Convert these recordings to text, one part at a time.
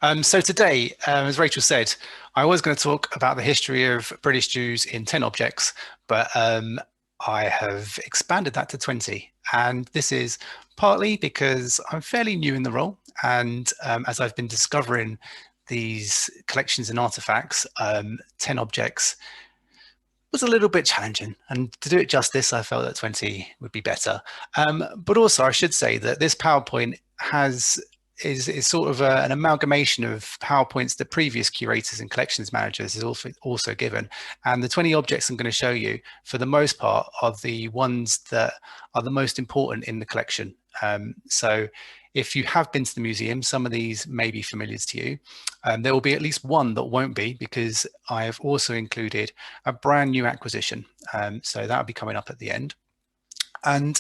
So today, as Rachel said, I was going to talk about the history of British Jews in 10 objects, but I have expanded that to 20. And this is partly because I'm fairly new in the role. And as I've been discovering these collections and artifacts, 10 objects was a little bit challenging. And to do it justice, I felt that 20 would be better. But also, I should say that this PowerPoint is sort of an amalgamation of PowerPoints that previous curators and collections managers is also given. And the 20 objects I'm going to show you, for the most part, are the ones that are the most important in the collection. So if you have been to the museum, some of these may be familiar to you. There will be at least one that won't be, because I have also included a brand new acquisition. So that'll be coming up at the end. And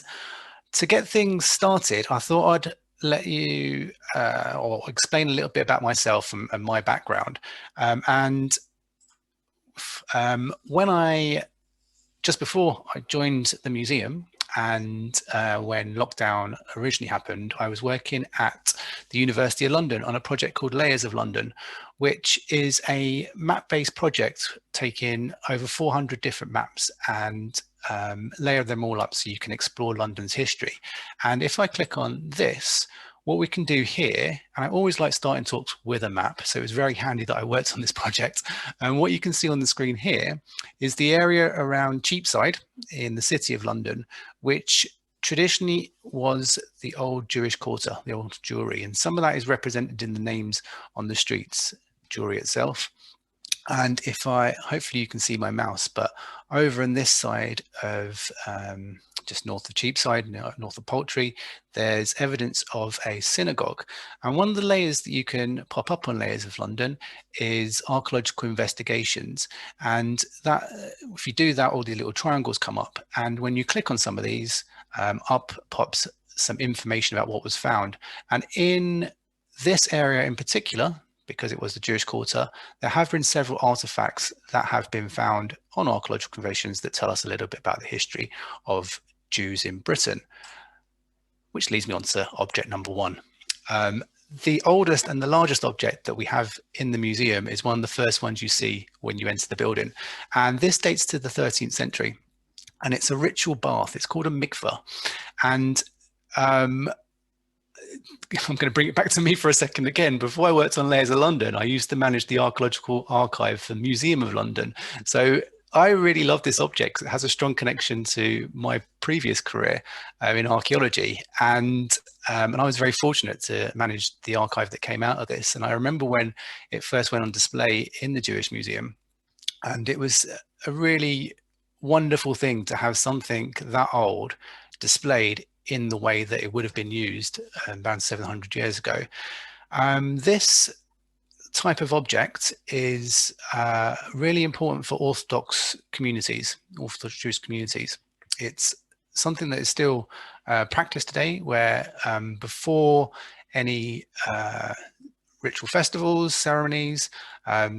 to get things started, I thought I'd let you or explain a little bit about myself and my background. Just before I joined the museum, and when lockdown originally happened, I was working at the University of London on a project called Layers of London, which is a map-based project taking over 400 different maps and layer them all up so you can explore London's history. And if I click on this, what we can do here, and I always like starting talks with a map, so it's very handy that I worked on this project. And what you can see on the screen here is the area around Cheapside in the city of London, which traditionally was the old Jewish quarter, the old Jewry, and some of that is represented in the names on the streets, Jewry itself. And if hopefully you can see my mouse, but over on this side of just north of Cheapside, north of Poultry, there's evidence of a synagogue. And one of the layers that you can pop up on Layers of London is archaeological investigations. And that, if you do that, all the little triangles come up. And when you click on some of these, up pops some information about what was found. And in this area in particular, because it was the Jewish quarter, there have been several artifacts that have been found on archaeological excavations that tell us a little bit about the history of Jews in Britain, which leads me on to object number one. The oldest and the largest object that we have in the museum is one of the first ones you see when you enter the building. And this dates to the 13th century. And it's a ritual bath. It's called a mikveh. And I'm going to bring it back to me for a second again. Before I worked on Layers of London, I used to manage the archaeological archive for the Museum of London. So I really love this object. It has a strong connection to my previous career in archaeology. And I was very fortunate to manage the archive that came out of this. And I remember when it first went on display in the Jewish Museum, and it was a really wonderful thing to have something that old displayed in the way that it would have been used about 700 years ago. This type of object is really important for Orthodox communities, Orthodox Jewish communities. It's something that is still practiced today, where before any ritual festivals, ceremonies,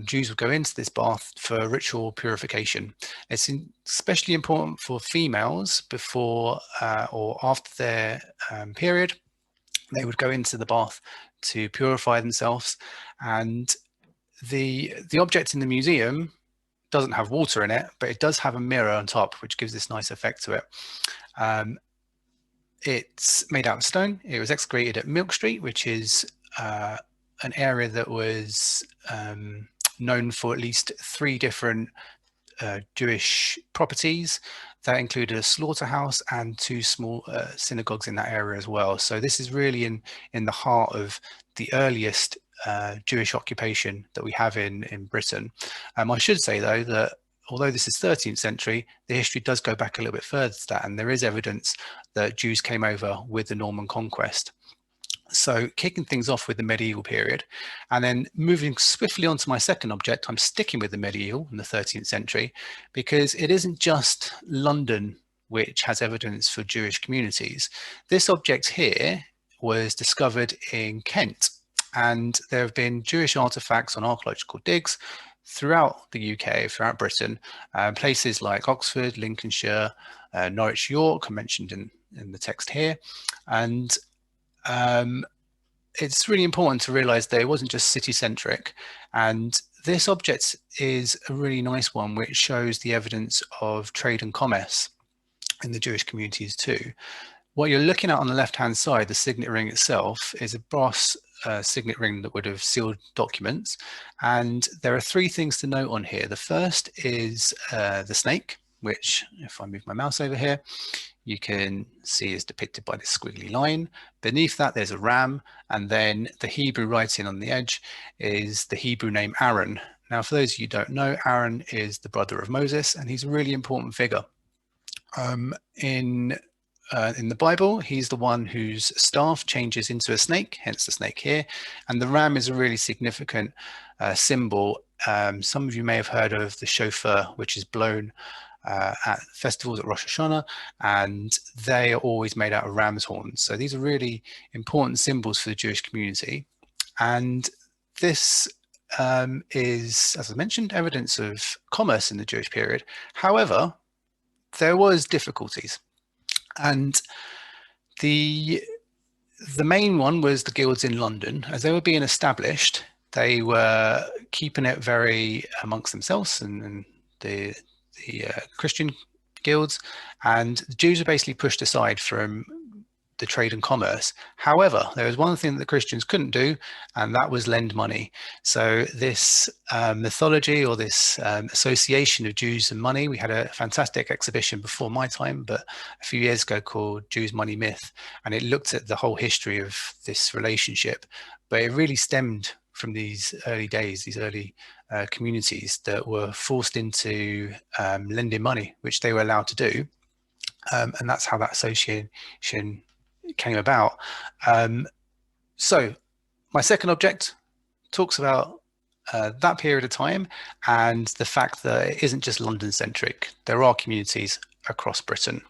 Jews would go into this bath for ritual purification. It's especially important for females before or after their period. They would go into the bath to purify themselves. And the object in the museum doesn't have water in it, but it does have a mirror on top, which gives this nice effect to it. It's made out of stone. It was excavated at Milk Street, which is an area that was known for at least 3 different Jewish properties that included a slaughterhouse and 2 small synagogues in that area as well. So this is really in the heart of the earliest Jewish occupation that we have in Britain. I should say though that although this is 13th century, the history does go back a little bit further to that, and there is evidence that Jews came over with the Norman conquest. So kicking things off with the medieval period, and then moving swiftly on to my second object, I'm sticking with the medieval in the 13th century, because it isn't just London which has evidence for Jewish communities. This object here was discovered in Kent, and there have been Jewish artifacts on archaeological digs throughout the UK, throughout Britain, places like Oxford, Lincolnshire, Norwich, York, mentioned in the text here. And it's really important to realize that it wasn't just city-centric, and this object is a really nice one which shows the evidence of trade and commerce in the Jewish communities too. What you're looking at on the left-hand side, the signet ring itself, is a brass signet ring that would have sealed documents. And there are three things to note on here. The first is the snake, which, if I move my mouse over here, you can see is depicted by this squiggly line. Beneath that, there's a ram, and then the Hebrew writing on the edge is the Hebrew name Aaron. Now, for those of you who don't know, Aaron is the brother of Moses, and he's a really important figure. In the Bible, he's the one whose staff changes into a snake, hence the snake here. And the ram is a really significant symbol. Some of you may have heard of the shofar, which is blown at festivals at Rosh Hashanah, and they are always made out of ram's horns. So these are really important symbols for the Jewish community. And this is, as I mentioned, evidence of commerce in the Jewish period. However, there was difficulties. And the main one was the guilds in London. As they were being established, they were keeping it very amongst themselves and the Christian guilds, and the Jews were basically pushed aside from the trade and commerce. However, there was one thing that the Christians couldn't do, and that was lend money. So this mythology, or this association of Jews and money, we had a fantastic exhibition before my time, but a few years ago, called Jews, Money, Myth, and it looked at the whole history of this relationship. But it really stemmed from these early days, these early communities that were forced into lending money, which they were allowed to do. And that's how that association came about. So my second object talks about that period of time and the fact that it isn't just London centric. There are communities across Britain.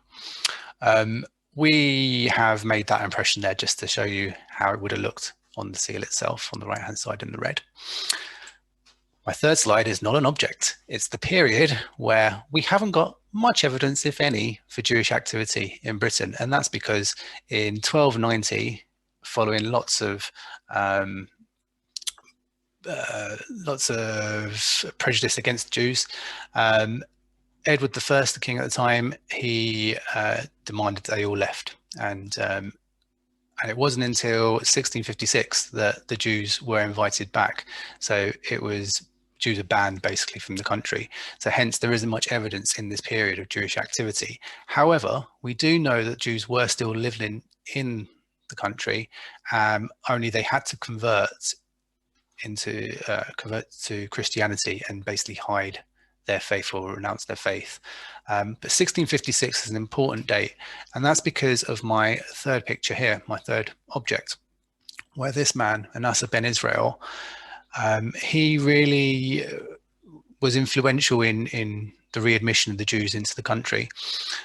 We have made that impression there just to show you how it would have looked on the seal itself on the right hand side in the red. My third slide is not an object. It's the period where we haven't got much evidence, if any, for Jewish activity in Britain. And that's because in 1290, following lots of prejudice against Jews, Edward I, the king at the time, he demanded that they all left. And it wasn't until 1656 that the Jews were invited back. So it was Jews are banned basically from the country. So hence there isn't much evidence in this period of Jewish activity. However, we do know that Jews were still living in the country, only they had to convert to Christianity and basically hide their faith or renounce their faith. But 1656 is an important date, and that's because of my third picture here, my third object, where this man, Manasseh ben Israel, he really was influential in the readmission of the Jews into the country.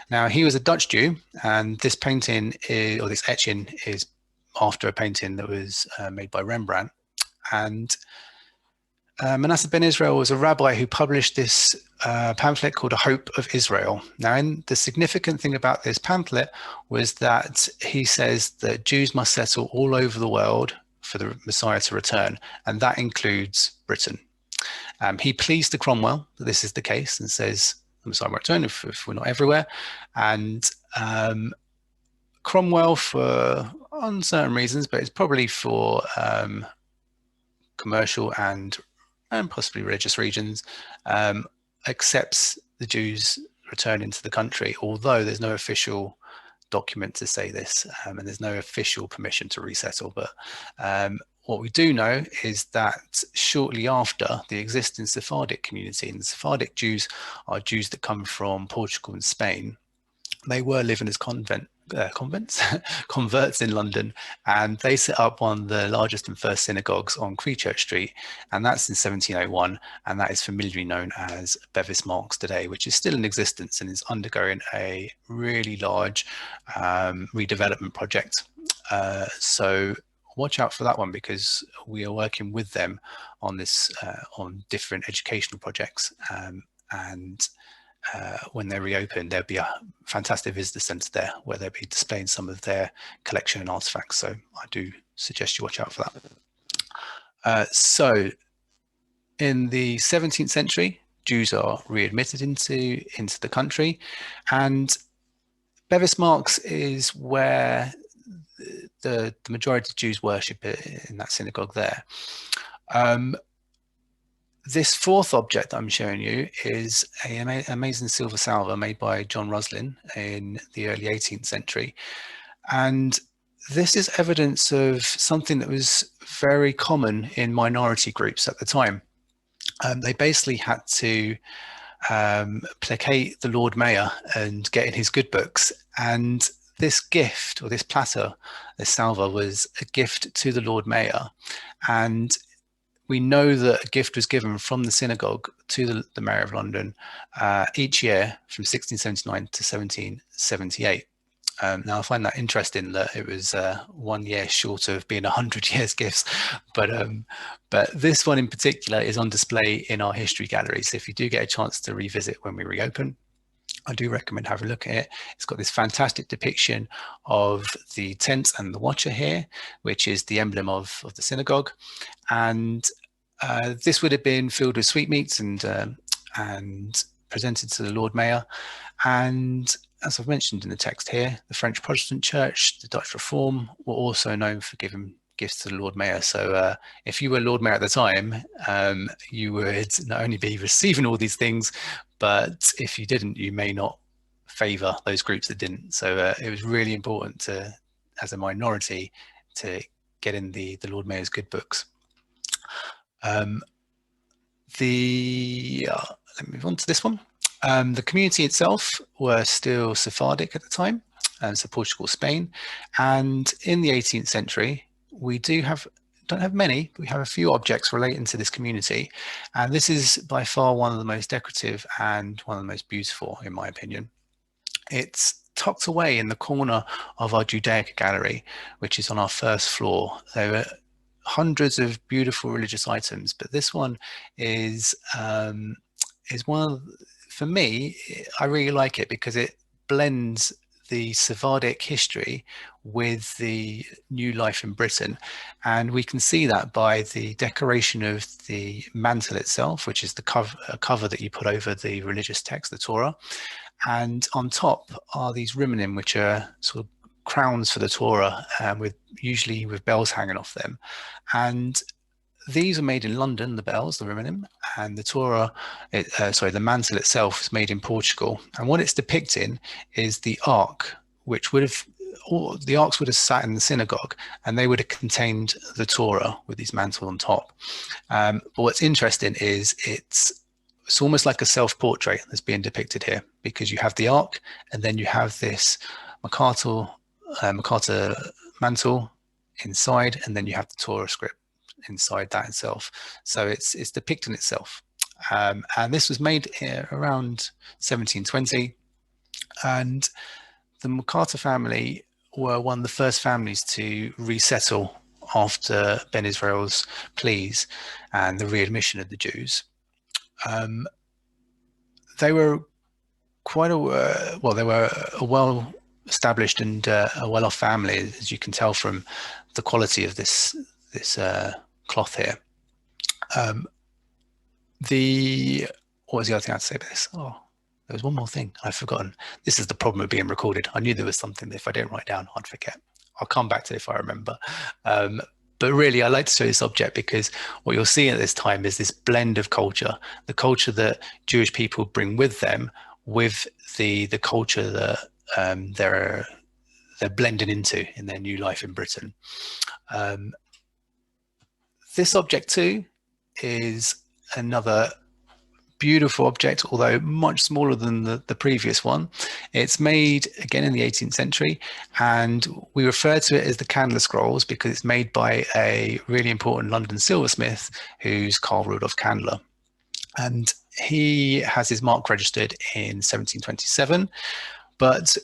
Now, he was a Dutch Jew, and this painting or this etching is after a painting that was made by Rembrandt. And Manasseh ben Israel was a rabbi who published this pamphlet called A Hope of Israel. Now, and the significant thing about this pamphlet was that he says that Jews must settle all over the world for the Messiah to return, and that includes Britain. He pleads to Cromwell that this is the case and says the Messiah will return if we're not everywhere. And Cromwell, for uncertain reasons, but it's probably for commercial and possibly religious reasons, accepts the Jews returning to the country, although there's no official document to say this, and there's no official permission to resettle. But what we do know is that shortly after, the existing Sephardic community, and the Sephardic Jews are Jews that come from Portugal and Spain, they were living as converts in London, and they set up one of the largest and first synagogues on Church Street, and that's in 1701, and that is familiarly known as Bevis Marks today, which is still in existence and is undergoing a really large redevelopment project. So watch out for that one, because we are working with them on this on different educational projects, and when they reopen, there'll be a fantastic visitor centre there where they'll be displaying some of their collection and artifacts. So I do suggest you watch out for that. So in the 17th century, Jews are readmitted into the country, and Bevis Marks is where the majority of Jews worship in that synagogue there. This fourth object I'm showing you is an amazing silver salver made by John Ruslin in the early 18th century. And this is evidence of something that was very common in minority groups at the time. They basically had to placate the Lord Mayor and get in his good books. And this gift, or this platter, this salver, was a gift to the Lord Mayor. And we know that a gift was given from the synagogue to the Mayor of London each year from 1679 to 1778. Now, I find that interesting that it was 1 year short of being 100 years gifts, but this one in particular is on display in our history gallery. So if you do get a chance to revisit when we reopen, I do recommend having a look at it. It's got this fantastic depiction of the tent and the watcher here, which is the emblem of the synagogue. And this would have been filled with sweetmeats and presented to the Lord Mayor. And as I've mentioned in the text here, the French Protestant Church, the Dutch Reform were also known for giving gifts to the Lord Mayor. So if you were Lord Mayor at the time, you would not only be receiving all these things, but if you didn't, you may not favour those groups that didn't. So it was really important to, as a minority, to get in the Lord Mayor's good books. Let me move on to this one. The community itself were still Sephardic at the time, so Portugal, Spain, and in the 18th century, we don't have many, but we have a few objects relating to this community, and this is by far one of the most decorative and one of the most beautiful, in my opinion. It's tucked away in the corner of our Judaica gallery, which is on our first floor. There are hundreds of beautiful religious items, but this one is one of, for me, I really like it because it blends the Sephardic history with the new life in Britain. And we can see that by the decoration of the mantle itself, which is the cover that you put over the religious text, the Torah. And on top are these rimonim, which are sort of crowns for the Torah, usually with bells hanging off them. And these are made in London, the bells, the rimonim, and the Torah, the mantle itself is made in Portugal. And what it's depicting is the ark, which the arks would have sat in the synagogue, and they would have contained the Torah with these mantles on top. But what's interesting is it's almost like a self-portrait that's being depicted here, because you have the ark, and then you have this Makata mantle inside, and then you have the Torah script inside that itself. So it's depicting itself. And this was made around 1720, and the Makata family were one of the first families to resettle after Ben Israel's pleas and the readmission of the Jews. They were quite they were a well-established and a well-off family, as you can tell from the quality of this cloth here. What was the other thing I had to say about this? Oh, there was one more thing I've forgotten. This is the problem of being recorded. I knew there was something that if I don't write down, I'd forget. I'll come back to it if I remember. But really, I like to show this object because what you'll see at this time is this blend of culture, the culture that Jewish people bring with them, with the culture that they're blending into in their new life in Britain. This object too is another beautiful object, although much smaller than the previous one. It's made again in the 18th century, and we refer to it as the Candler Scrolls because it's made by a really important London silversmith who's Carl Rudolph Candler. And he has his mark registered in 1727, but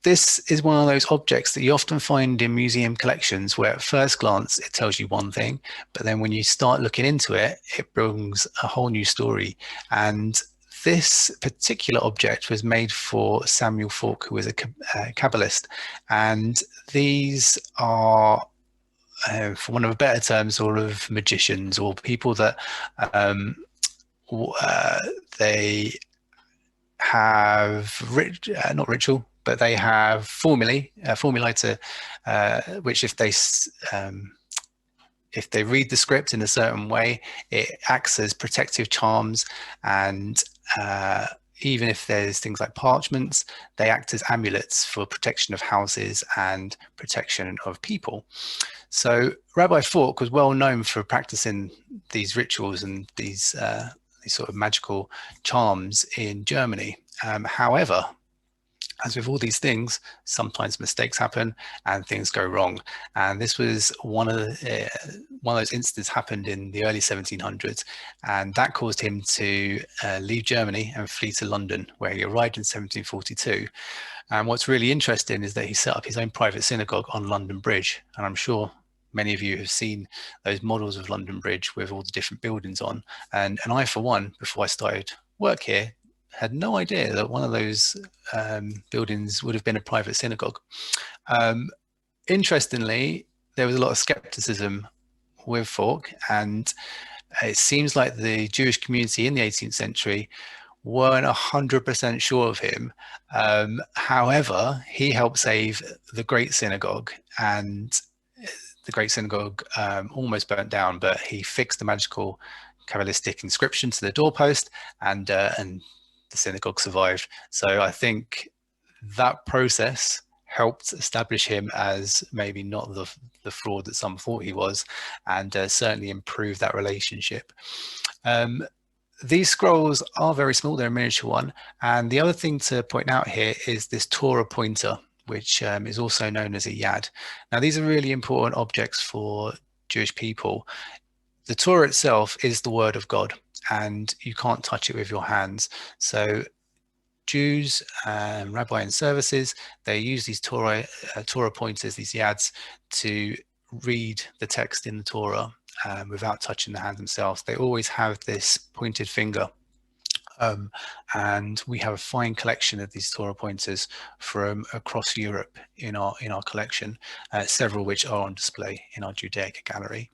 this is one of those objects that you often find in museum collections where at first glance it tells you one thing, but then when you start looking into it, it brings a whole new story. And this particular object was made for Samuel Falk, who was a Kabbalist. And these are for want of a better term, sort of magicians or people that um, they have not ritual, but they have formulae to which if they read the script in a certain way, it acts as protective charms, and even if there's things like parchments, they act as amulets for protection of houses and protection of people. So Rabbi Falk was well known for practicing these rituals and these sort of magical charms in Germany. However, as with all these things, sometimes mistakes happen and things go wrong. And this was one of those incidents happened in the early 1700s, and that caused him to leave Germany and flee to London, where he arrived in 1742. And what's really interesting is that he set up his own private synagogue on London Bridge. And I'm sure many of you have seen those models of London Bridge with all the different buildings on. And I, for one, before I started work here, had no idea that one of those buildings would have been a private synagogue. Interestingly, there was a lot of skepticism with Falk, and it seems like the Jewish community in the 18th century weren't 100% sure of him. However, he helped save the Great Synagogue, and the Great Synagogue almost burnt down, but he fixed the magical Kabbalistic inscription to the doorpost, and the synagogue survived. So I think that process helped establish him as maybe not the fraud that some thought he was, and certainly improved that relationship. These scrolls are very small, they're a miniature one. And the other thing to point out here is this Torah pointer, which is also known as a yad. Now, these are really important objects for Jewish people. The Torah itself is the word of God, and you can't touch it with your hands. So Jews, rabbi and services, they use these Torah pointers, these yads, to read the text in the Torah without touching the hand themselves. They always have this pointed finger. And we have a fine collection of these Torah pointers from across Europe in our collection, several which are on display in our Judaica gallery.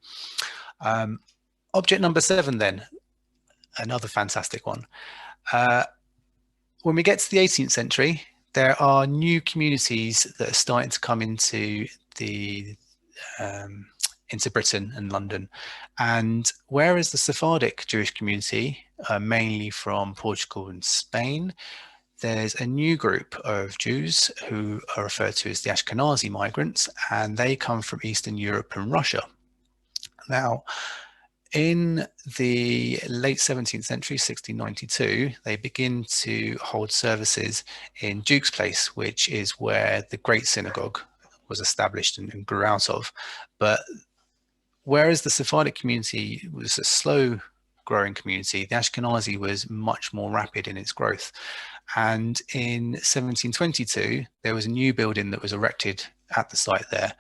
Object number 7 then, another fantastic one. When we get to the 18th century, there are new communities that are starting to come into Britain and London. And whereas the Sephardic Jewish community are mainly from Portugal and Spain, there's a new group of Jews who are referred to as the Ashkenazi migrants, and they come from Eastern Europe and Russia. Now, in the late 17th century, 1692, they begin to hold services in Duke's Place, which is where the Great Synagogue was established and grew out of. But whereas the Sephardic community was a slow growing community, the Ashkenazi was much more rapid in its growth. And in 1722, there was a new building that was erected at the site there,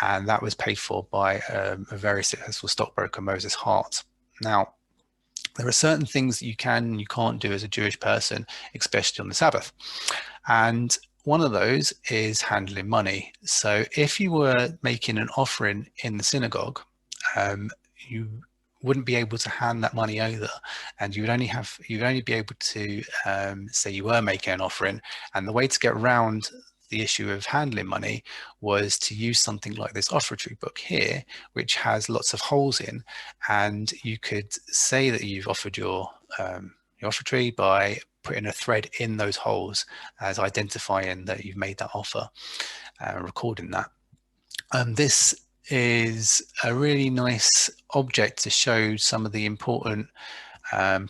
and that was paid for by a very successful stockbroker, Moses Hart. Now, there are certain things that you can and you can't do as a Jewish person, especially on the Sabbath. And one of those is handling money. So if you were making an offering in the synagogue, you wouldn't be able to hand that money over, and you'd only be able to say you were making an offering. And the way to get around the issue of handling money was to use something like this offertory book here, which has lots of holes in, and you could say that you've offered your offertory by putting a thread in those holes as identifying that you've made that offer, recording that. This is a really nice object to show some of the important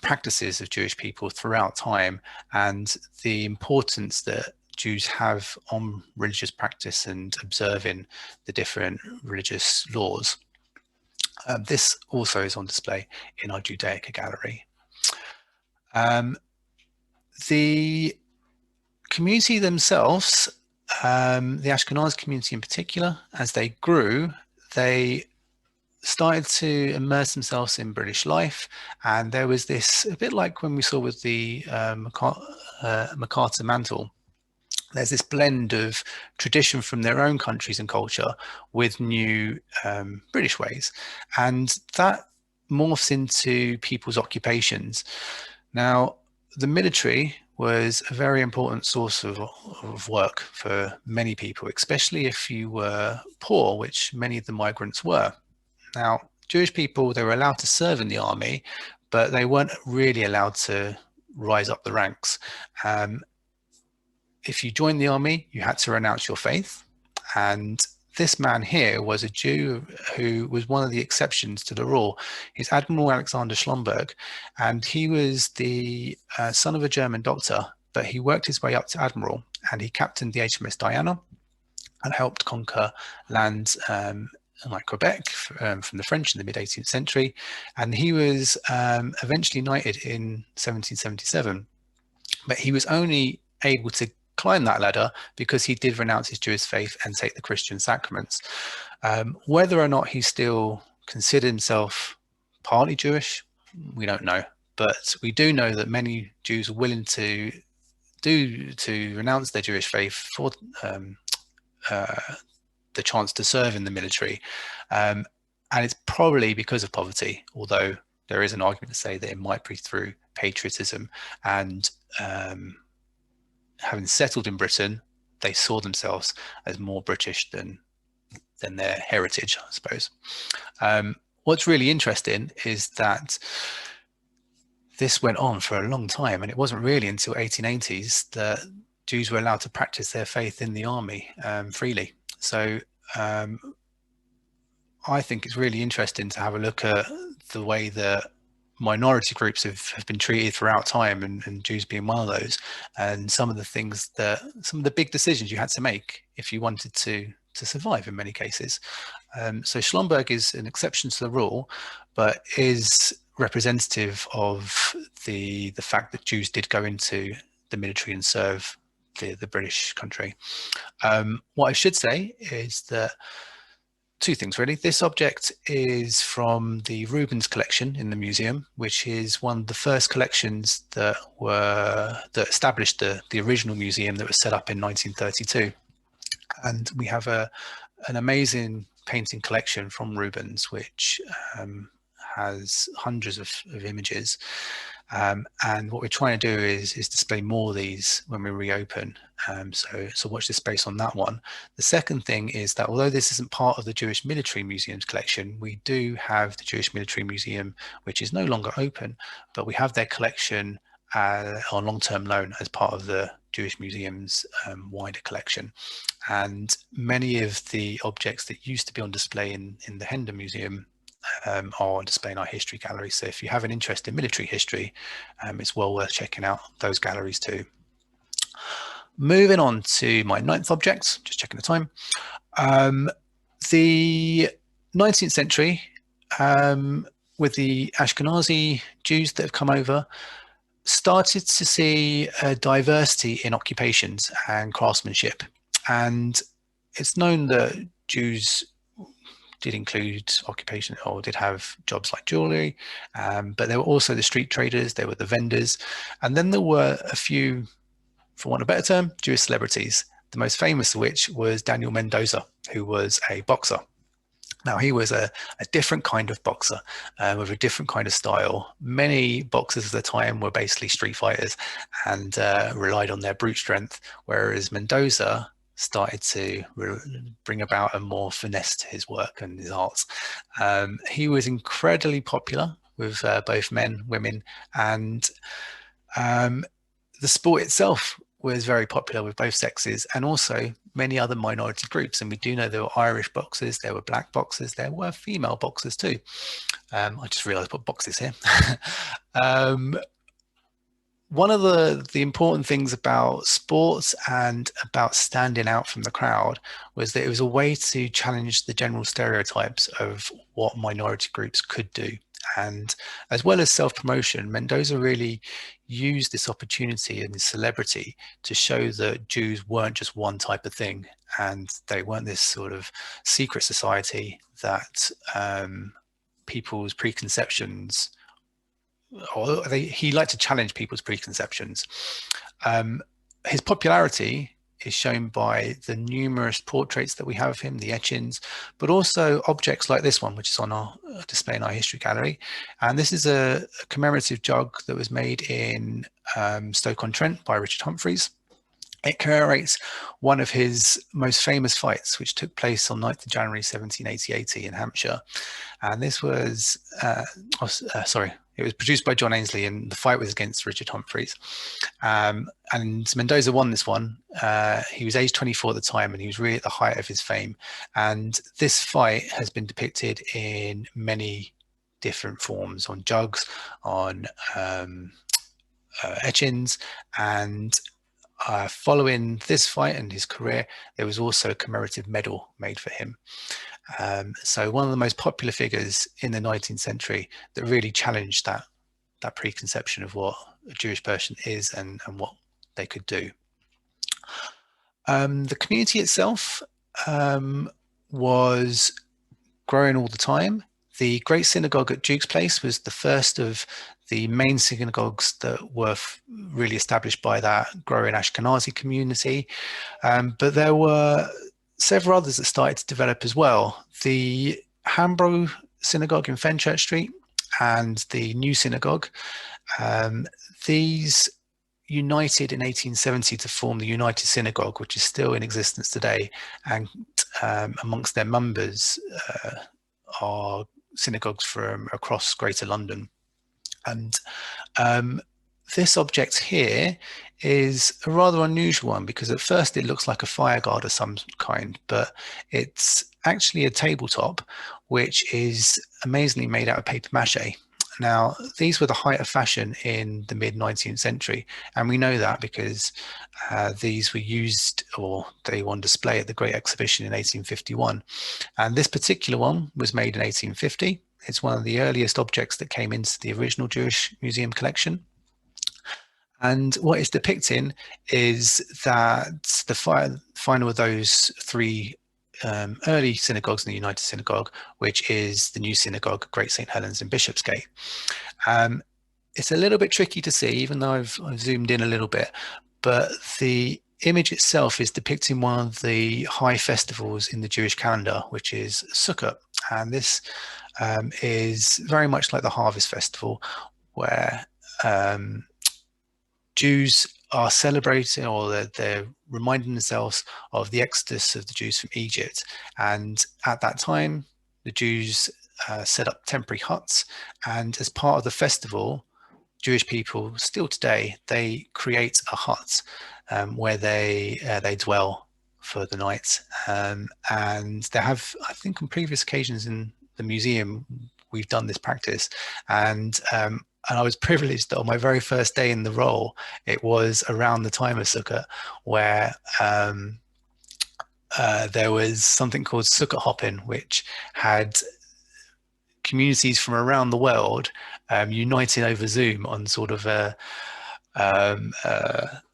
practices of Jewish people throughout time, and the importance that Jews have on religious practice and observing the different religious laws. This also is on display in our Judaica gallery. The community themselves, the Ashkenazi community in particular, as they grew, they started to immerse themselves in British life, and there was this, a bit like when we saw with the Macarthur mantle, There's this blend of tradition from their own countries and culture with new British ways, and that morphs into people's occupations. Now, the military was a very important source of work for many people, especially if you were poor, which many of the migrants were. Now, Jewish people, they were allowed to serve in the army, but they weren't really allowed to rise up the ranks. If you joined the army, you had to renounce your faith. And this man here was a Jew who was one of the exceptions to the rule. He's Admiral Alexander Schlumberg, and he was the son of a German doctor, but he worked his way up to admiral, and he captained the HMS Diana and helped conquer lands like Quebec from the French in the mid-18th century. And he was eventually knighted in 1777, but he was only able to climb that ladder because he did renounce his Jewish faith and take the Christian sacraments. Whether or not he still considered himself partly Jewish, we don't know. But we do know that many Jews are willing to renounce their Jewish faith for the chance to serve in the military. And it's probably because of poverty, although there is an argument to say that it might be through patriotism and having settled in Britain, they saw themselves as more British than their heritage, I suppose. What's really interesting is that this went on for a long time, and it wasn't really until 1880s that Jews were allowed to practice their faith in the army freely. So I think it's really interesting to have a look at the way that minority groups have been treated throughout time, and Jews being one of those, and some of the big decisions you had to make if you wanted to survive in many cases. So Schlumberg is an exception to the rule, but is representative of the fact that Jews did go into the military and serve the British country. What I should say is that two things really. This object is from the Rubens collection in the museum, which is one of the first collections that established the original museum that was set up in 1932. And we have an amazing painting collection from Rubens, which has hundreds of images. And what we're trying to do is display more of these when we reopen. So watch this space on that one. The second thing is that although this isn't part of the Jewish Military Museum's collection, we do have the Jewish Military Museum, which is no longer open, but we have their collection on long-term loan as part of the Jewish Museum's wider collection. And many of the objects that used to be on display in the Hender Museum are on display in our history gallery. So if you have an interest in military history, it's well worth checking out those galleries too. Moving on to my 9th object, just checking the time. The 19th century, with the Ashkenazi Jews that have come over, started to see a diversity in occupations and craftsmanship. And it's known that Jews did include occupation or did have jobs like jewelry, but there were also the street traders, there were the vendors, and then there were a few, for want of a better term, Jewish celebrities, the most famous of which was Daniel Mendoza, who was a boxer. Now, he was a different kind of boxer with a different kind of style. Many boxers of the time were basically street fighters and relied on their brute strength, whereas Mendoza started to bring about a more finesse to his work and his arts. He was incredibly popular with both men, women, and the sport itself was very popular with both sexes and also many other minority groups. And we do know there were Irish boxers, there were black boxers, there were female boxers too. I just realized I put boxes here. One of the important things about sports and about standing out from the crowd was that it was a way to challenge the general stereotypes of what minority groups could do. And as well as self-promotion, Mendoza really used this opportunity and this celebrity to show that Jews weren't just one type of thing, and they weren't this sort of secret society that people's preconceptions, he liked to challenge people's preconceptions. His popularity is shown by the numerous portraits that we have of him, the etchings, but also objects like this one, which is on our display in our history gallery. And this is a commemorative jug that was made in Stoke-on-Trent by Richard Humphreys. It commemorates one of his most famous fights, which took place on 9th of January 1780 in Hampshire. And this was, it was produced by John Ainsley, and the fight was against Richard Humphreys. And Mendoza won this one. He was aged 24 at the time, and he was really at the height of his fame. And this fight has been depicted in many different forms, on jugs, on etchings, and following this fight and his career, there was also a commemorative medal made for him. So one of the most popular figures in the 19th century that really challenged that preconception of what a Jewish person is and what they could do. The community itself was growing all the time. The Great Synagogue at Duke's Place was the first of the main synagogues that were really established by that growing Ashkenazi community. But there were several others that started to develop as well. The Hambro Synagogue in Fenchurch Street and the New Synagogue, these united in 1870 to form the United Synagogue, which is still in existence today. And amongst their members are synagogues from across Greater London. And this object here is a rather unusual one, because at first it looks like a fire guard of some kind, but it's actually a tabletop which is amazingly made out of paper mache. Now, these were the height of fashion in the mid-19th century, and we know that because these were used, or they were on display at the Great Exhibition in 1851. And this particular one was made in 1850. It's one of the earliest objects that came into the original Jewish Museum collection. And what it's depicting is that the final of those three early synagogues in the United Synagogue, which is the New Synagogue, Great St. Helens in Bishopsgate. It's a little bit tricky to see, even though I've zoomed in a little bit, but the image itself is depicting one of the high festivals in the Jewish calendar, which is Sukkot. And this is very much like the Harvest Festival, where Jews are celebrating, or they're reminding themselves of the exodus of the Jews from Egypt. And at that time, the Jews set up temporary huts, and as part of the festival, Jewish people still today, they create a hut where they dwell for the night. And they have, I think on previous occasions in the museum, we've done this practice. And I was privileged that on my very first day in the role, it was around the time of Sukkot, where there was something called Sukkot hopping, which had communities from around the world united over Zoom on sort of a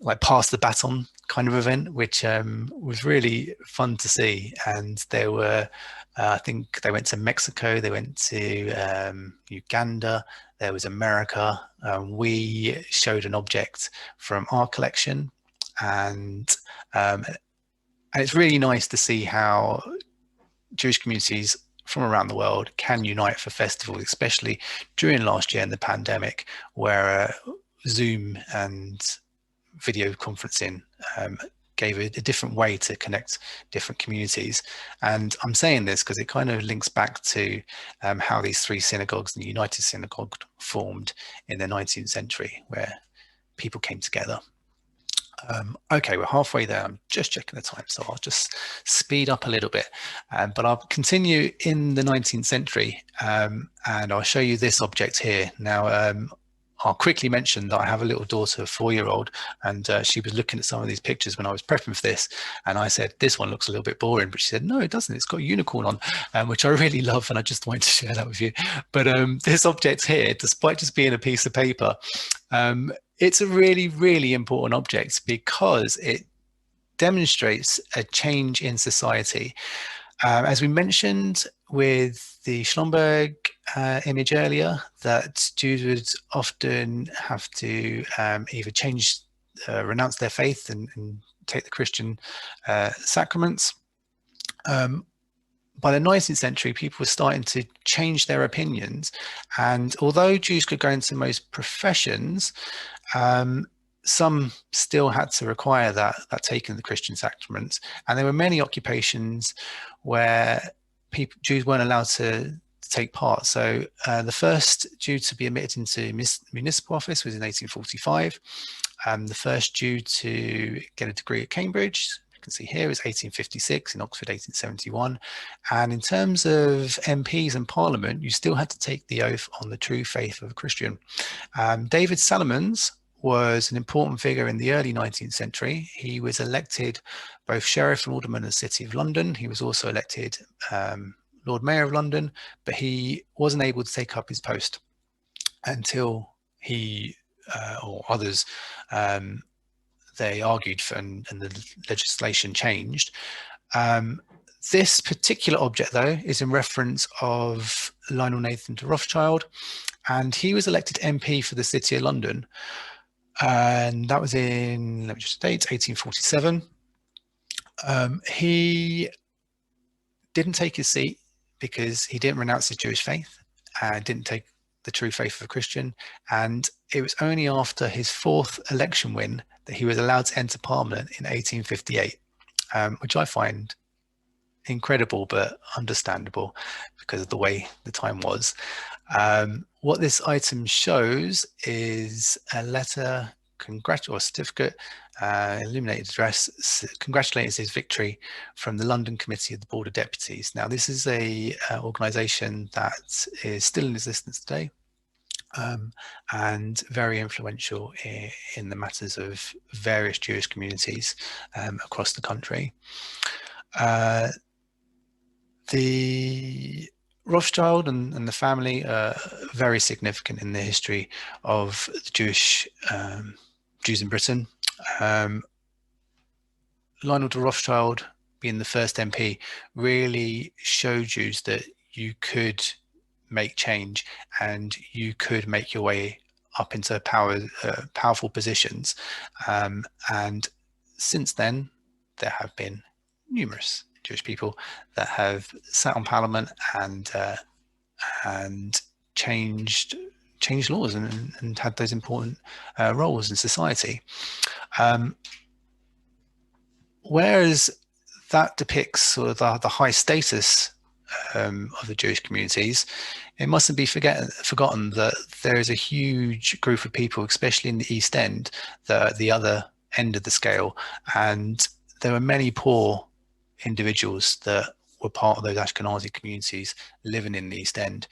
like pass the baton kind of event, which was really fun to see. And there were, I think they went to Mexico, they went to Uganda, there was America. We showed an object from our collection, and it's really nice to see how Jewish communities from around the world can unite for festivals, especially during last year in the pandemic, where Zoom and video conferencing gave a different way to connect different communities. And I'm saying this because it kind of links back to how these three synagogues in the United Synagogue formed in the 19th century, where people came together. Okay, we're halfway there. I'm just checking the time, so I'll just speed up a little bit. But I'll continue in the 19th century, and I'll show you this object here. Now, I'll quickly mention that I have a little daughter, a 4-year-old, and she was looking at some of these pictures when I was prepping for this, and I said, this one looks a little bit boring, but she said, no, it doesn't. It's got a unicorn on, which I really love, and I just wanted to share that with you. But this object here, despite just being a piece of paper, it's a really, really important object because it demonstrates a change in society. As we mentioned with the Schlomberg image earlier, that Jews would often have to either renounce their faith and take the Christian sacraments. By the 19th century, people were starting to change their opinions. And although Jews could go into most professions, some still had to require that taking the Christian sacraments. And there were many occupations where Jews weren't allowed to take part. So the first Jew to be admitted into municipal office was in 1845. The first Jew to get a degree at Cambridge, you can see here, is 1856, in Oxford 1871. And in terms of MPs and Parliament, you still had to take the oath on the true faith of a Christian. David Salomons was an important figure in the early 19th century. He was elected both Sheriff and Alderman of the City of London. He was also elected Lord Mayor of London, but he wasn't able to take up his post until he or others they argued for, and the legislation changed. This particular object, though, is in reference of Lionel Nathan de Rothschild, and he was elected MP for the City of London, and that was in, let me just date, 1847. He didn't take his seat because he didn't renounce his Jewish faith and didn't take the true faith of a Christian, and it was only after his fourth election win that he was allowed to enter Parliament in 1858, which I find incredible but understandable because of the way the time was. What this item shows is a letter or certificate, illuminated address, congratulating his victory from the London Committee of the Board of Deputies. Now, this is a organisation that is still in existence today, and very influential in the matters of various Jewish communities across the country. The Rothschild and the family are very significant in the history of the Jews in Britain. Lionel de Rothschild, being the first MP, really showed Jews that you could make change and you could make your way up into powerful positions. And since then, there have been numerous Jewish people that have sat on Parliament and changed laws and had those important roles in society. Whereas that depicts sort of the high status of the Jewish communities, it mustn't be forgotten that there is a huge group of people, especially in the East End, that are the other end of the scale, and there were many poor individuals that were part of those Ashkenazi communities living in the East End.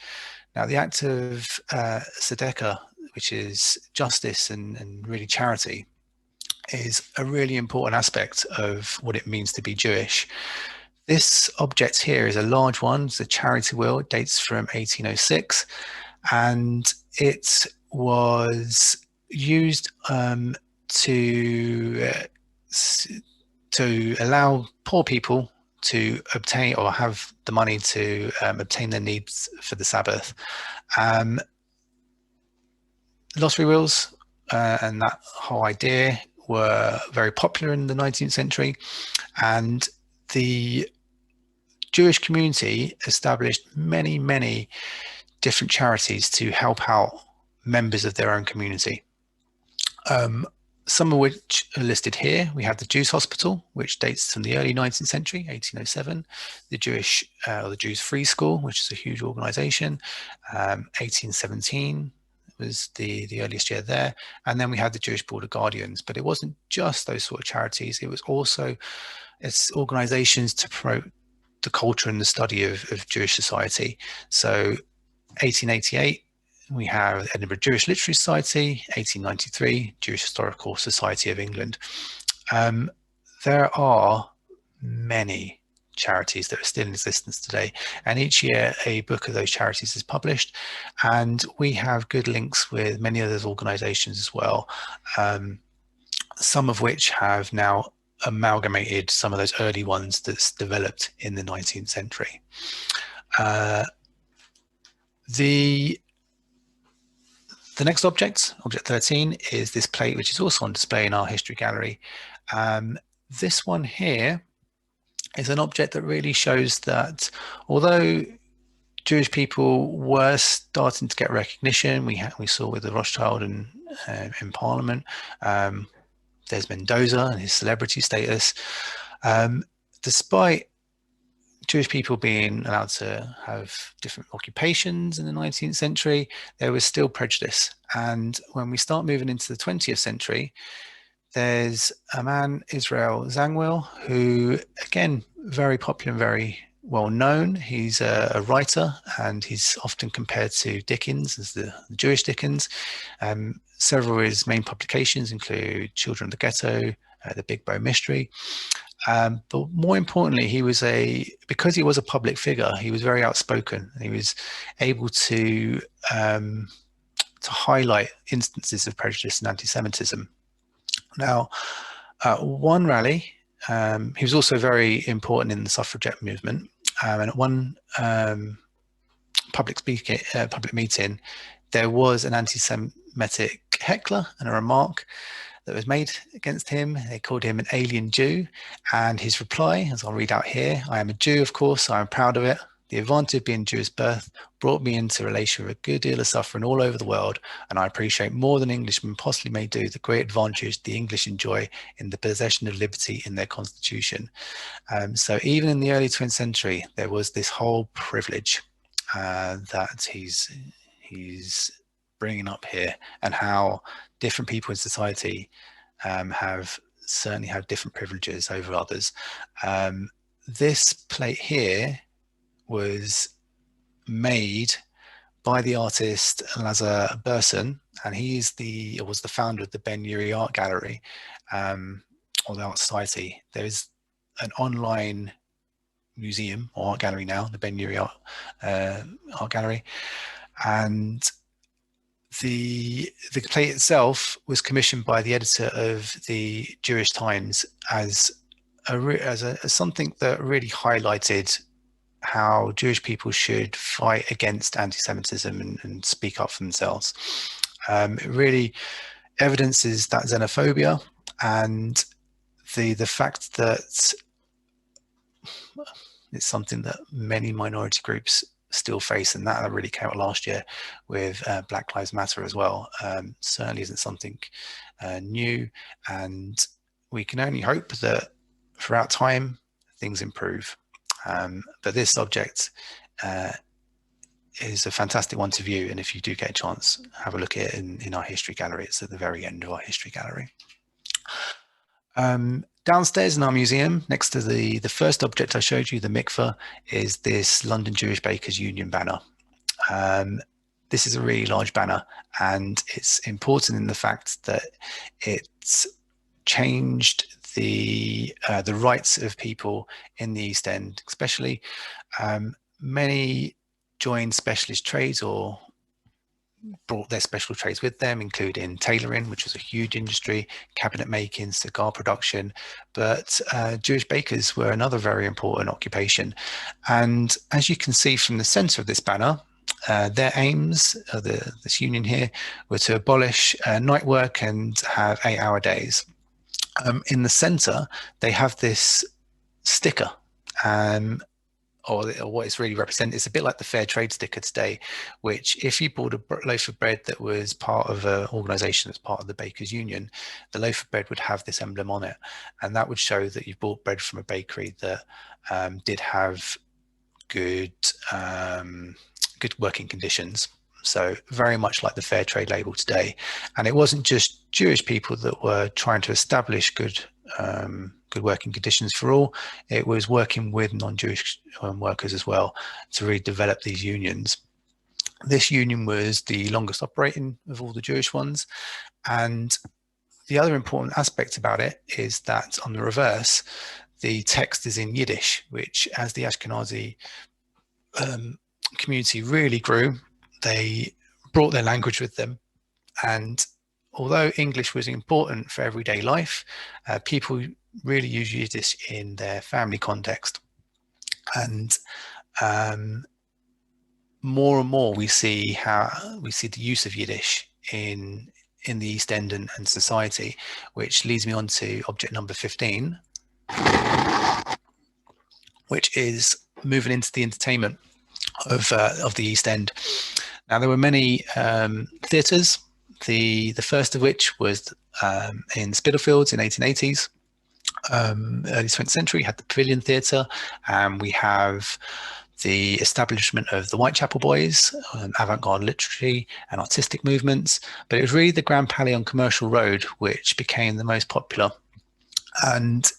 Now, the act of tzedakah, which is justice and really charity, is a really important aspect of what it means to be Jewish. This object here is a large one. It's a charity wheel. It dates from 1806, and it was used to allow poor people to obtain or have the money to obtain their needs for the Sabbath. Lottery wheels and that whole idea were very popular in the 19th century, and the Jewish community established many different charities to help out members of their own community. Some of which are listed here. We have the Jews Hospital, which dates from the early 19th century, 1807. The Jews Free School, which is a huge organisation, 1817 was the earliest year there. And then we had the Jewish Board of Guardians. But it wasn't just those sort of charities. It was also organisations to promote the culture and the study of Jewish society. So 1888, we have Edinburgh Jewish Literary Society, 1893, Jewish Historical Society of England. There are many charities that are still in existence today, and each year a book of those charities is published, and we have good links with many of those organisations as well, some of which have now amalgamated some of those early ones that's developed in the 19th century. The next object 13, is this plate, which is also on display in our history gallery. This one here is an object that really shows that although Jewish people were starting to get recognition, we saw with the Rothschild and in Parliament, there's Mendoza and his celebrity status. Despite Jewish people being allowed to have different occupations in the 19th century, there was still prejudice. And when we start moving into the 20th century, there's a man, Israel Zangwill, who, again, very popular and very well known. He's a writer, and he's often compared to Dickens as the Jewish Dickens. Several of his main publications include Children of the Ghetto, The Big Bow Mystery. But more importantly, because he was a public figure, he was very outspoken. And he was able to highlight instances of prejudice and anti-Semitism. Now, at one rally, he was also very important in the suffragette movement. And at one public meeting, there was an anti-Semitic heckler and a remark that was made against him. They called him an alien Jew, and his reply, as I'll read out here: "I am a Jew, of course, I am proud of it. The advantage of being Jewish birth brought me into relation with a good deal of suffering all over the world, and I appreciate more than Englishmen possibly may do the great advantage the English enjoy in the possession of liberty in their constitution." So even in the early 20th century, there was this whole privilege that he's bringing up here, and how different people in society have certainly had different privileges over others. This plate here was made by the artist Lazar Burson, and he was the founder of the Ben Uri Art Gallery, or the Art Society. There is an online museum or art gallery now, the Ben Uri Art Gallery, and the plate itself was commissioned by the editor of the Jewish Times as something that really highlighted how Jewish people should fight against anti-Semitism and speak up for themselves. It really evidences that xenophobia and the fact that it's something that many minority groups still face, and that really came out last year with Black Lives Matter as well. Certainly isn't something new, and we can only hope that throughout time things improve. But this object is a fantastic one to view, and if you do get a chance, have a look at it in our history gallery. It's at the very end of our history gallery. Downstairs in our museum, next to the first object I showed you, the mikveh, is this London Jewish Bakers Union banner. This is a really large banner, and it's important in the fact that it's changed the rights of people in the East End, especially. Many joined specialist trades or brought their special trades with them, including tailoring, which was a huge industry, cabinet making, cigar production, but Jewish bakers were another very important occupation. And as you can see from the center of this banner, their aims of this union here were to abolish night work and have 8-hour days. In the center, they have this sticker, or what it's really represented. It's a bit like the fair trade sticker today, which if you bought a loaf of bread that was part of an organization that's part of the Bakers Union, the loaf of bread would have this emblem on it. And that would show that you bought bread from a bakery that did have good working conditions. So very much like the fair trade label today. And it wasn't just Jewish people that were trying to establish good working conditions for all. It was working with non-Jewish workers as well to really develop these unions. This union was the longest operating of all the Jewish ones. And the other important aspect about it is that on the reverse, the text is in Yiddish, which as the Ashkenazi community really grew, they brought their language with them. And although English was important for everyday life, people really use Yiddish in their family context. And more and more we see the use of Yiddish in the East End and society, which leads me on to object number 15. which is moving into the entertainment of the East End. Now, there were many theatres. The first of which was in Spitalfields in 1880s. Early 20th century had the Pavilion Theatre, and we have the establishment of the Whitechapel Boys, avant-garde literary and artistic movements. But it was really the Grand Palais on Commercial Road which became the most popular. And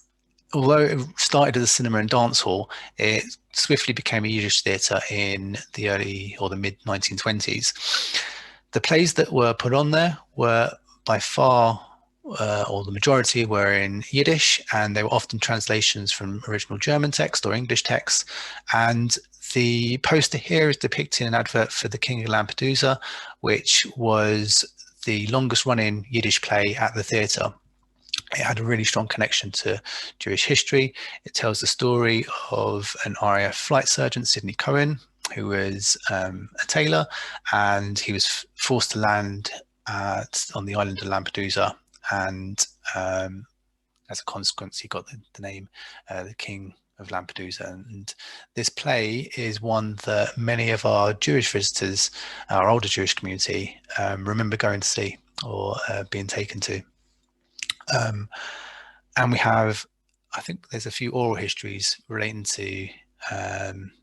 although it started as a cinema and dance hall, it swiftly became a Yiddish theatre in the early or the mid 1920s. The plays that were put on there were by far, or the majority, were in Yiddish, and they were often translations from original German text or English text. And the poster here is depicting an advert for The King of Lampedusa, which was the longest running Yiddish play at the theatre. It had a really strong connection to Jewish history. It tells the story of an RAF flight surgeon, Sidney Cohen, who was a tailor, and he was forced to land on the island of Lampedusa. And as a consequence, he got the name the King of Lampedusa. And this play is one that many of our Jewish visitors, our older Jewish community, remember going to see or being taken to. And we have, I think there's a few oral histories relating to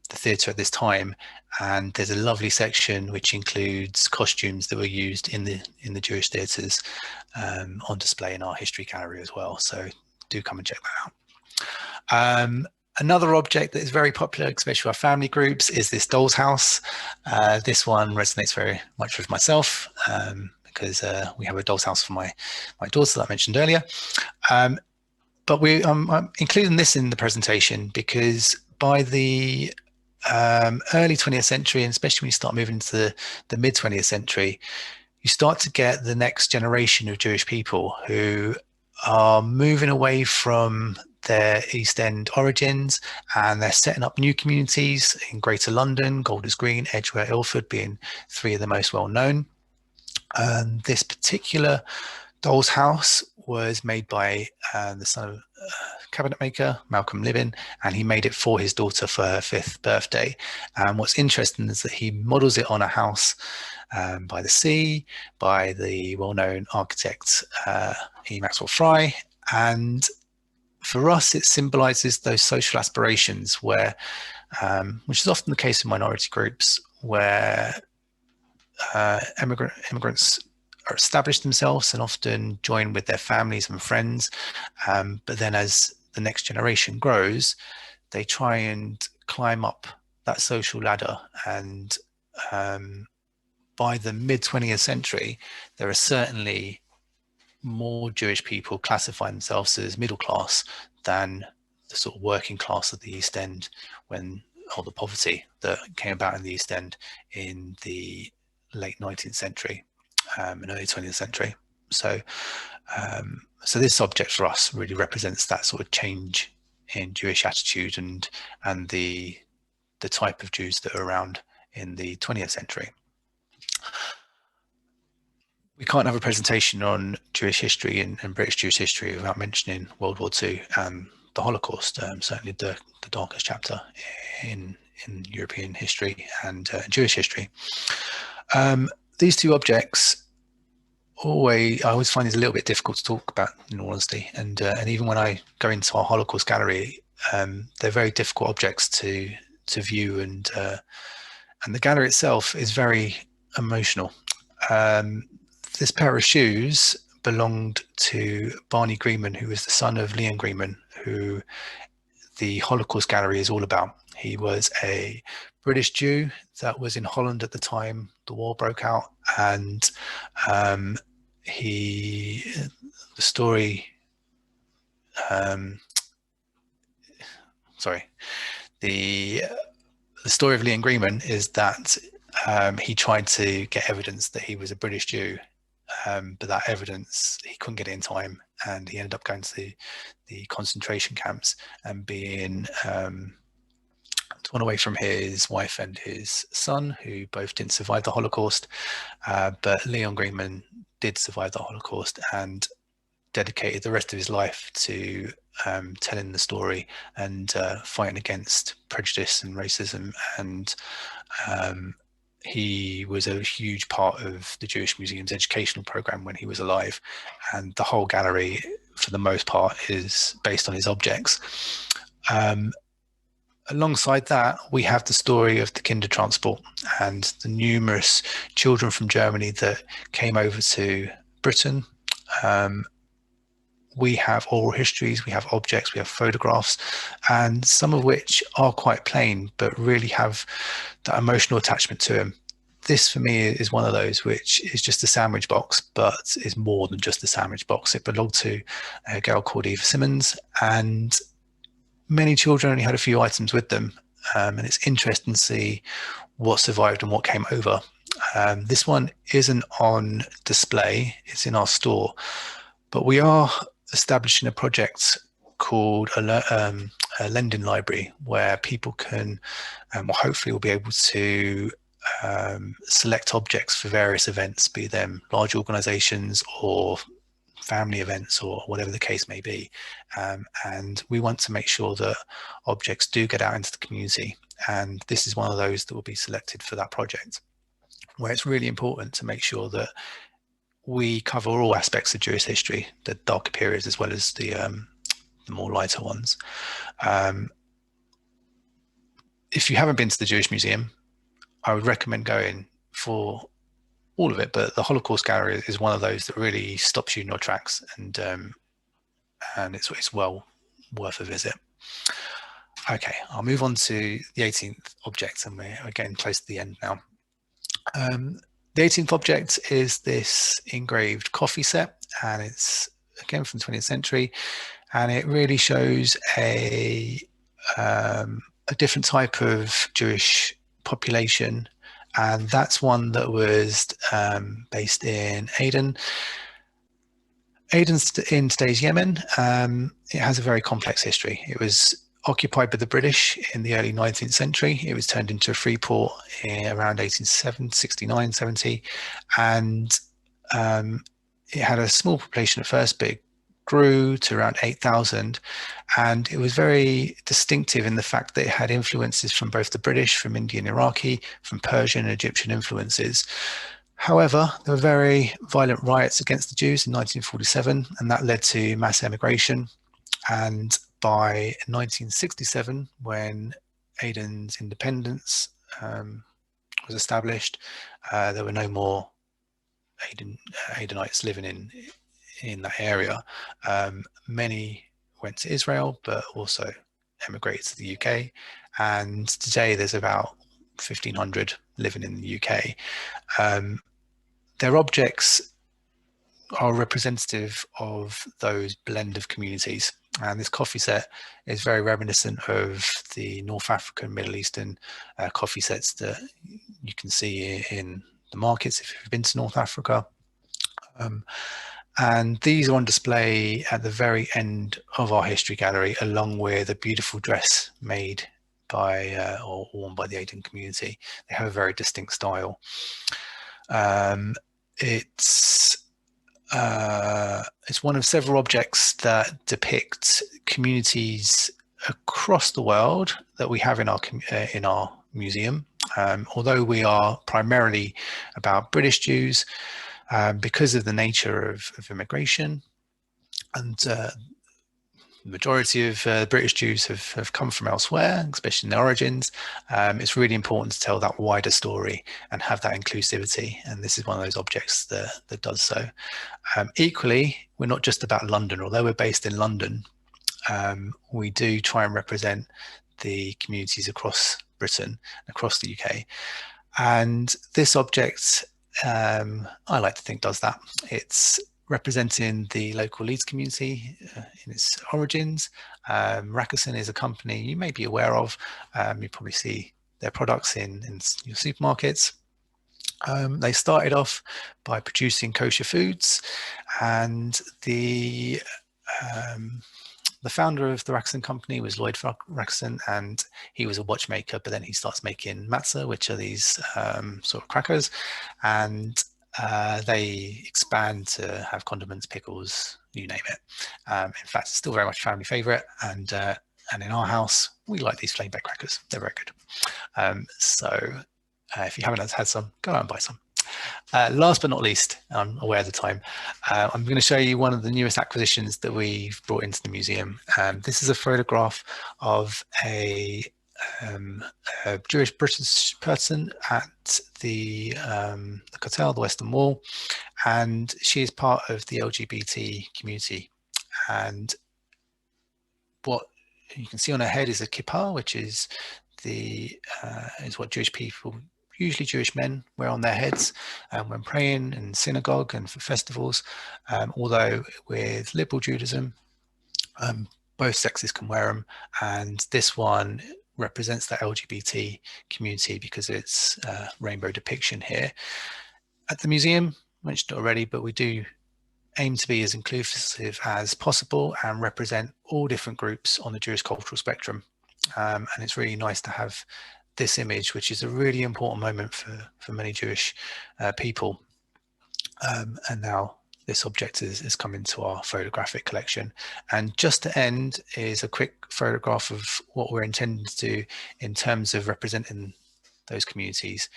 the theatre at this time, and there's a lovely section which includes costumes that were used in the Jewish theatres on display in our history gallery as well. So do come and check that out. Another object that is very popular, especially with our family groups, is this doll's house. This one resonates very much with myself because we have a doll's house for my daughter that I mentioned earlier. But I'm including this in the presentation because by the early 20th century, and especially when you start moving into the mid 20th century, you start to get the next generation of Jewish people who are moving away from their East End origins, and they're setting up new communities in Greater London, Golders Green, Edgware, Ilford being three of the most well known. This particular doll's house was made by the son of cabinet maker Malcolm Libin, and he made it for his daughter for her 5th birthday. And what's interesting is that he models it on a house by the sea, by the well-known architect E. Maxwell Fry. And for us, it symbolizes those social aspirations where, which is often the case in minority groups, where immigrants are established themselves and often join with their families and friends. But then as the next generation grows, they try and climb up that social ladder. And by the mid 20th century, there are certainly more Jewish people classifying themselves as middle class than the sort of working class of the East End, or the poverty that came about in the East End in the late 19th century and early 20th century. So this object for us really represents that sort of change in Jewish attitude and the type of Jews that are around in the 20th century. We can't have a presentation on Jewish history and British Jewish history without mentioning World War II and the Holocaust, certainly the darkest chapter in European history and Jewish history. These two objects I always find these a little bit difficult to talk about, in all honesty, and even when I go into our Holocaust gallery, they're very difficult objects to view, and the gallery itself is very emotional. This pair of shoes belonged to Barney Greenman, who was the son of Leon Greenman, who the Holocaust Gallery is all about. He was a British Jew that was in Holland at the time the war broke out, and the story of Leon Greenman is that he tried to get evidence that he was a British Jew, but that evidence, he couldn't get it in time, and he ended up going to the concentration camps and being torn away from his wife and his son, who both didn't survive the Holocaust. But Leon Greenman did survive the Holocaust and dedicated the rest of his life to telling the story and fighting against prejudice and racism. And he was a huge part of the Jewish Museum's educational program when he was alive, and the whole gallery, for the most part, is based on his objects. Alongside that, we have the story of the Kindertransport and the numerous children from Germany that came over to Britain. We have oral histories, we have objects, we have photographs, and some of which are quite plain, but really have that emotional attachment to them. This for me is one of those which is just a sandwich box, but is more than just a sandwich box. It belonged to a girl called Eva Simmons, and many children only had a few items with them. And it's interesting to see what survived and what came over. This one isn't on display, it's in our store, but we are establishing a project called a lending library, where people can, hopefully will be able to select objects for various events, be them large organizations or family events or whatever the case may be. And we want to make sure that objects do get out into the community. And this is one of those that will be selected for that project, where it's really important to make sure that we cover all aspects of Jewish history, the darker periods as well as the more lighter ones. If you haven't been to the Jewish Museum, I would recommend going for all of it, but the Holocaust Gallery is one of those that really stops you in your tracks, and it's well worth a visit. Okay, I'll move on to the 18th object, and we're getting close to the end now. The 18th object is this engraved coffee set, and it's again from the 20th century, and it really shows a different type of Jewish population, and that's one that was based in Aden. Aden's in today's Yemen. It has a very complex history. It was occupied by the British in the early 19th century. It was turned into a free port in around 1869, 70, and it had a small population at first, but it grew to around 8,000, and it was very distinctive in the fact that it had influences from both the British, from Indian, Iraqi, from Persian and Egyptian influences. However, there were very violent riots against the Jews in 1947, and that led to mass emigration. And by 1967, when Aden's independence was established, there were no more Adenites living in that area. Many went to Israel, but also emigrated to the UK. And today there's about 1,500 living in the UK. Their objects are representative of those blend of communities. And this coffee set is very reminiscent of the North African, Middle Eastern coffee sets that you can see in the markets if you've been to North Africa. And these are on display at the very end of our history gallery, along with a beautiful dress made by or worn by the Aden community. They have a very distinct style. It's one of several objects that depict communities across the world that we have in our museum. Although we are primarily about British Jews, because of the nature of immigration, and the majority of British Jews have come from elsewhere, especially in their origins, it's really important to tell that wider story and have that inclusivity. And this is one of those objects that does so. Equally, we're not just about London. Although we're based in London, we do try and represent the communities across Britain, across the UK. And this object, I like to think, does that. It's representing the local Leeds community in its origins. Rakison is a company you may be aware of. You probably see their products in your supermarkets. They started off by producing kosher foods, and the founder of the Rakison company was Lloyd Rakison, and he was a watchmaker, but then he starts making matzah, which are these sort of crackers. And They expand to have condiments, pickles, you name it. In fact, it's still very much a family favourite, and in our house, we like these flame baked crackers. They're very good. So if you haven't had some, go out and buy some. Last but not least, I'm aware of the time, I'm going to show you one of the newest acquisitions that we've brought into the museum. This is a photograph of a Jewish British person at the Kotel, the Western Wall, and she is part of the LGBT community. And what you can see on her head is a kippah, which is what Jewish people, usually Jewish men, wear on their heads when praying in synagogue and for festivals. Although with liberal Judaism, both sexes can wear them, and this one represents the LGBT community because it's a rainbow depiction here. At the museum, mentioned it already, but we do aim to be as inclusive as possible and represent all different groups on the Jewish cultural spectrum. And it's really nice to have this image, which is a really important moment for many Jewish people. And now this object has come into our photographic collection. And just to end is a quick photograph of what we're intending to do in terms of representing those communities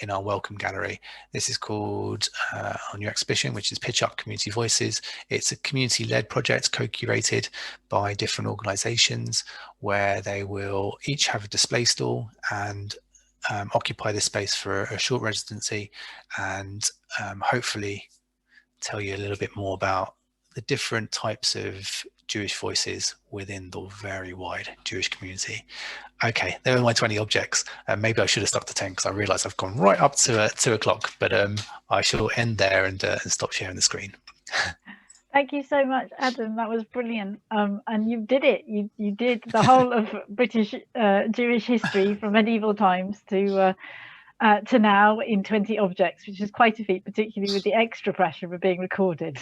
in our welcome gallery. This is called our new exhibition, which is Pitch Up Community Voices. It's a community-led project co-curated by different organizations where they will each have a display stall and occupy this space for a short residency, and hopefully tell you a little bit more about the different types of Jewish voices within the very wide Jewish community. Okay, there were my 20 objects. Maybe I should have stuck to 10 because I realize I've gone right up to 2 o'clock, but I shall end there and stop sharing the screen. Thank you so much, Adam. That was brilliant. And you did it. You did the whole of British Jewish history from medieval times to now in 20 objects, which is quite a feat, particularly with the extra pressure of being recorded.